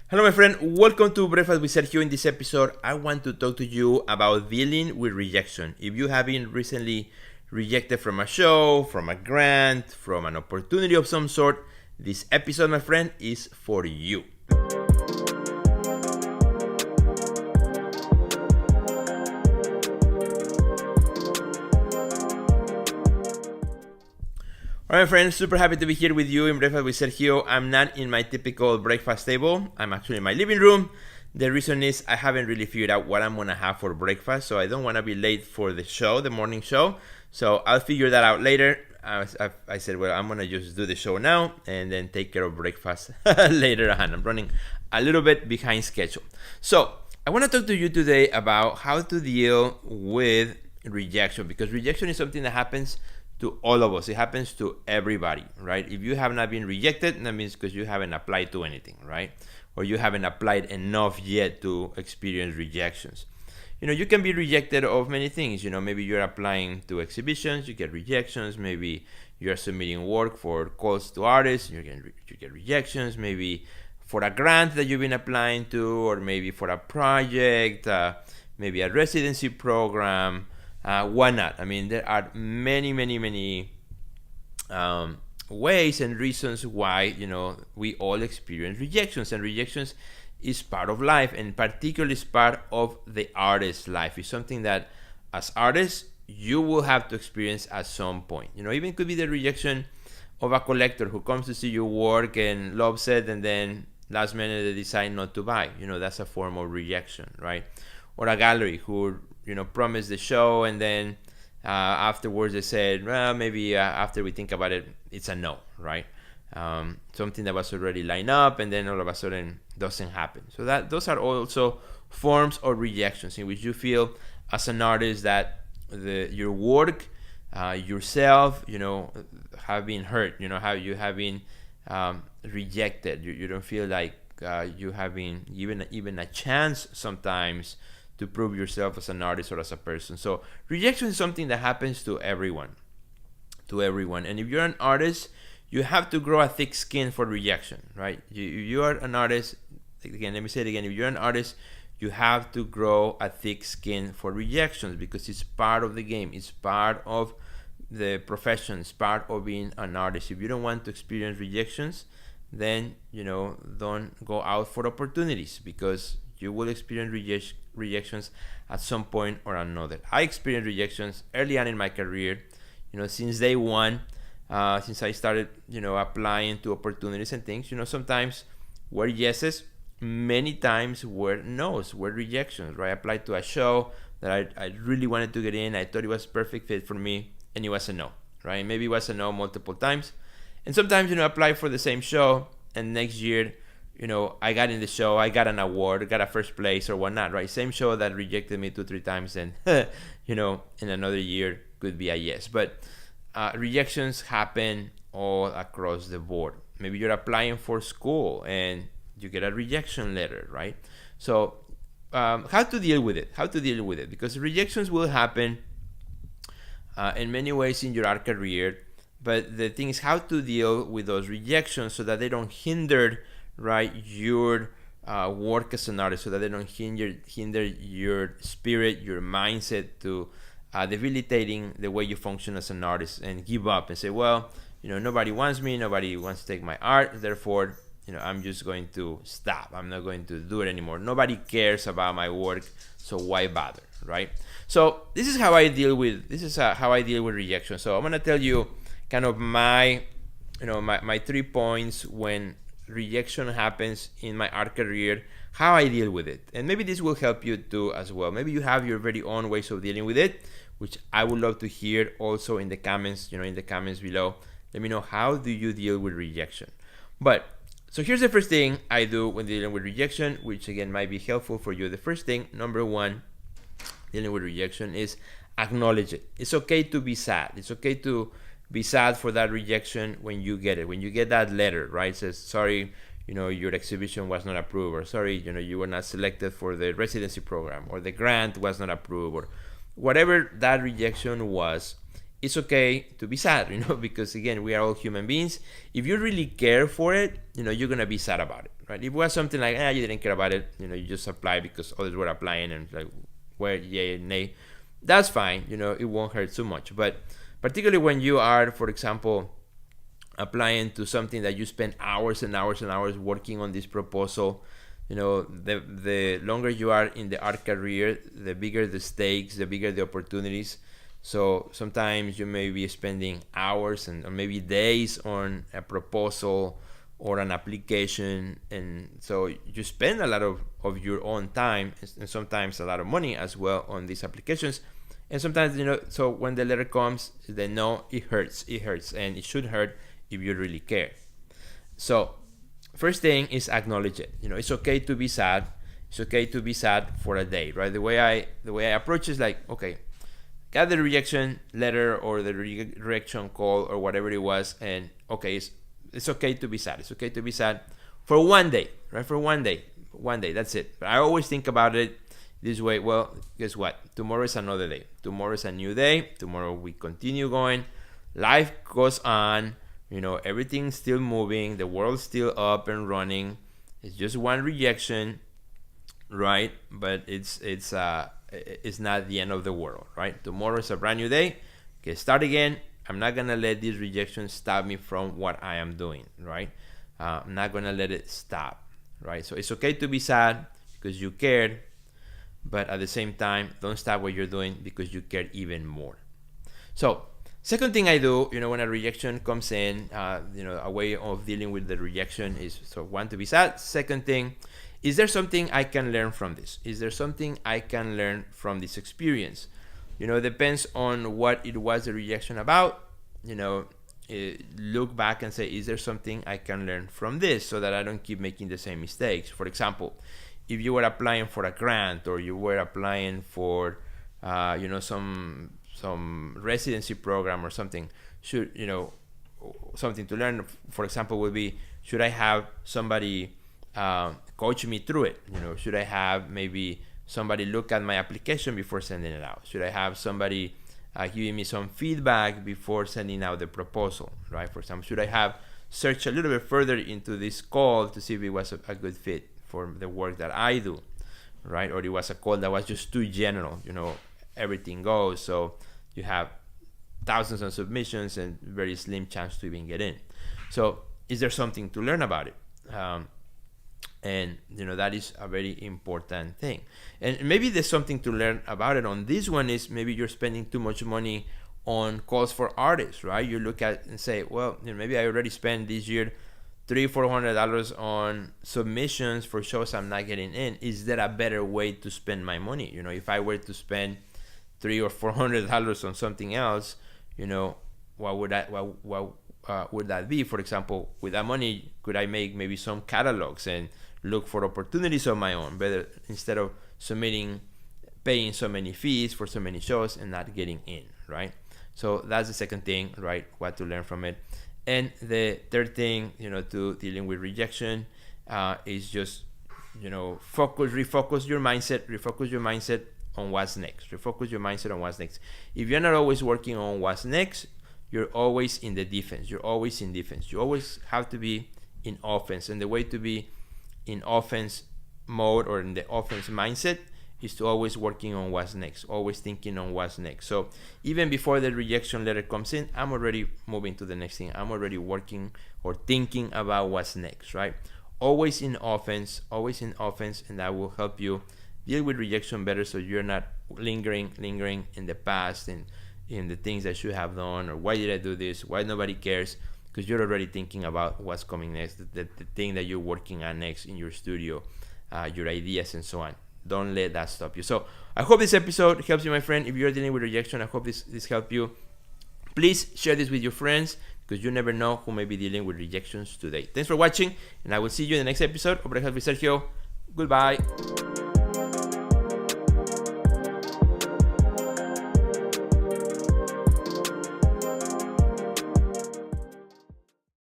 Hello, my friend. Welcome to Breakfast with Sergio. In this episode, I want to talk to you about dealing with rejection. If you have been recently rejected from a show, from a grant, from an opportunity of some sort, this episode, my friend, is for you. Alright, friends, super happy to be here with you in Breakfast with Sergio. I'm not in my typical breakfast table. I'm actually in my living room. The reason is I haven't really figured out what I'm going to have for breakfast, so I don't want to be late for the show, the morning show. So I'll figure that out later. I said, well, I'm going to just do the show now and then take care of breakfast later on. I'm running a little bit behind schedule. So I want to talk to you today about how to deal with rejection, because rejection is something that happens to all of us. It happens to everybody, right? If you have not been rejected, that means because you haven't applied to anything, right? Or you haven't applied enough yet to experience rejections. You can be rejected of many things. Maybe you're applying to exhibitions, you get rejections. Maybe you're submitting work for calls to artists, you get rejections. Maybe for a grant that you've been applying to, or maybe for a project, maybe a residency program. Why not? I mean, there are many ways and reasons why, we all experience rejections. And rejections is part of life, and particularly is part of the artist's life. It's something that, as artists, you will have to experience at some point. Even could be the rejection of a collector who comes to see your work and loves it, and then last minute they decide not to buy. That's a form of rejection, right? Or a gallery who promised the show, and then afterwards they said, well, maybe after we think about it, it's a no, right? Something that was already lined up, and then all of a sudden doesn't happen. So those are also forms of rejections in which you feel as an artist that your work, yourself, have been hurt. How you have been rejected. You don't feel like you have been even a chance sometimes to prove yourself as an artist or as a person. So rejection is something that happens to everyone. And if you're an artist, you have to grow a thick skin for rejection, right? You are an artist. Again, let me say it again. If you're an artist, you have to grow a thick skin for rejections, because it's part of the game. It's part of the profession. It's part of being an artist. If you don't want to experience rejections, then don't go out for opportunities, because you will experience rejections at some point or another. I experienced rejections early on in my career, since day one, since I started, applying to opportunities and things. Sometimes were yeses, many times were no's, were rejections, right? I applied to a show that I really wanted to get in. I thought it was perfect fit for me, and it was a no, right? Maybe it was a no multiple times. And sometimes, I applied for the same show, and next year, I got in the show, I got an award, got a first place or whatnot, right? Same show that rejected me 2-3 times, and, in another year could be a yes. But rejections happen all across the board. Maybe you're applying for school and you get a rejection letter, right? So how to deal with it? Because rejections will happen in many ways in your art career. But the thing is how to deal with those rejections so that they don't hinder, right, your work as an artist, so that they don't hinder your spirit, your mindset, to debilitating the way you function as an artist, and give up and say, well, nobody wants me, nobody wants to take my art, therefore, I'm just going to stop. I'm not going to do it anymore. Nobody cares about my work, so why bother, right? So this is how I deal with rejection. So I'm gonna tell you kind of my 3 points when rejection happens in my art career, how I deal with it. And maybe this will help you too as well. Maybe you have your very own ways of dealing with it, which I would love to hear also in the comments, in the comments below. Let me know, how do you deal with rejection? But so here's the first thing I do when dealing with rejection, which again might be helpful for you. The first thing, number one, dealing with rejection, is acknowledge it. It's okay to be sad. It's okay to be sad for that rejection when you get it. When you get that letter, right? It says, sorry, your exhibition was not approved, or sorry, you were not selected for the residency program, or the grant was not approved, or whatever that rejection was. it's okay to be sad, because again, we are all human beings. If you really care for it, you're gonna be sad about it, right? If it was something like, you didn't care about it, you just apply because others were applying and like, where yay and nay, that's fine, it won't hurt so much. But particularly when you are, for example, applying to something that you spend hours and hours and hours working on this proposal, the longer you are in the art career, the bigger the stakes, the bigger the opportunities. So sometimes you may be spending hours or maybe days on a proposal or an application, and so you spend a lot of your own time and sometimes a lot of money as well on these applications. And sometimes, so when the letter comes, they know it hurts, and it should hurt if you really care. So first thing is acknowledge it. It's okay to be sad. It's okay to be sad for a day, right? The way I approach is like, okay, got the rejection letter or the rejection call or whatever it was, and okay, it's okay to be sad. It's okay to be sad for one day, right? For one day, that's it. But I always think about it this way. Well, guess what? Tomorrow is another day. Tomorrow is a new day. Tomorrow we continue going. Life goes on. Everything's still moving. The world's still up and running. It's just one rejection, right? But it's not the end of the world, right? Tomorrow is a brand new day. Okay, start again. I'm not gonna let these rejections stop me from what I am doing, right? I'm not gonna let it stop, right? So it's okay to be sad because you cared, but at the same time, don't stop what you're doing because you care even more. So second thing I do, when a rejection comes in, a way of dealing with the rejection is, so one, to be sad. Second thing, is there something I can learn from this? Is there something I can learn from this experience? Depends on what it was the rejection about. Look back and say, is there something I can learn from this so that I don't keep making the same mistakes? For example, if you were applying for a grant or you were applying for, some residency program or something, something to learn, for example, would be, should I have somebody coach me through it? Should I have maybe somebody look at my application before sending it out? Should I have somebody giving me some feedback before sending out the proposal, right? For example, should I have searched a little bit further into this call to see if it was a good fit for the work that I do, right? Or it was a call that was just too general, everything goes, so you have thousands of submissions and very slim chance to even get in. So is there something to learn about it? And that is a very important thing. And maybe there's something to learn about it on this one is maybe you're spending too much money on calls for artists, right? You look at and say, well, maybe I already spent this year $300-400 on submissions for shows I'm not getting in. Is there a better way to spend my money? If I were to spend $300 or $400 on something else, what would that be? For example, with that money, could I make maybe some catalogs and look for opportunities on my own, better, instead of paying so many fees for so many shows and not getting in, right? So that's the second thing, right? What to learn from it. And the third thing, to dealing with rejection, is just, refocus your mindset on what's next. Refocus your mindset on what's next. If you're not always working on what's next, you're always in the defense. You always have to be in offense. And the way to be in offense mode or in the offense mindset is to always working on what's next, always thinking on what's next. So even before the rejection letter comes in, I'm already moving to the next thing. I'm already working or thinking about what's next, right? Always in offense, and that will help you deal with rejection better, so you're not lingering in the past and in the things I should have done, or why did I do this, why nobody cares, because you're already thinking about what's coming next, the thing that you're working on next in your studio, your ideas and so on. Don't let that stop you. So I hope this episode helps you, my friend. If you're dealing with rejection, I hope this helped you. Please share this with your friends, because you never know who may be dealing with rejections today. Thanks for watching, and I will see you in the next episode of Rejection with Sergio. Goodbye.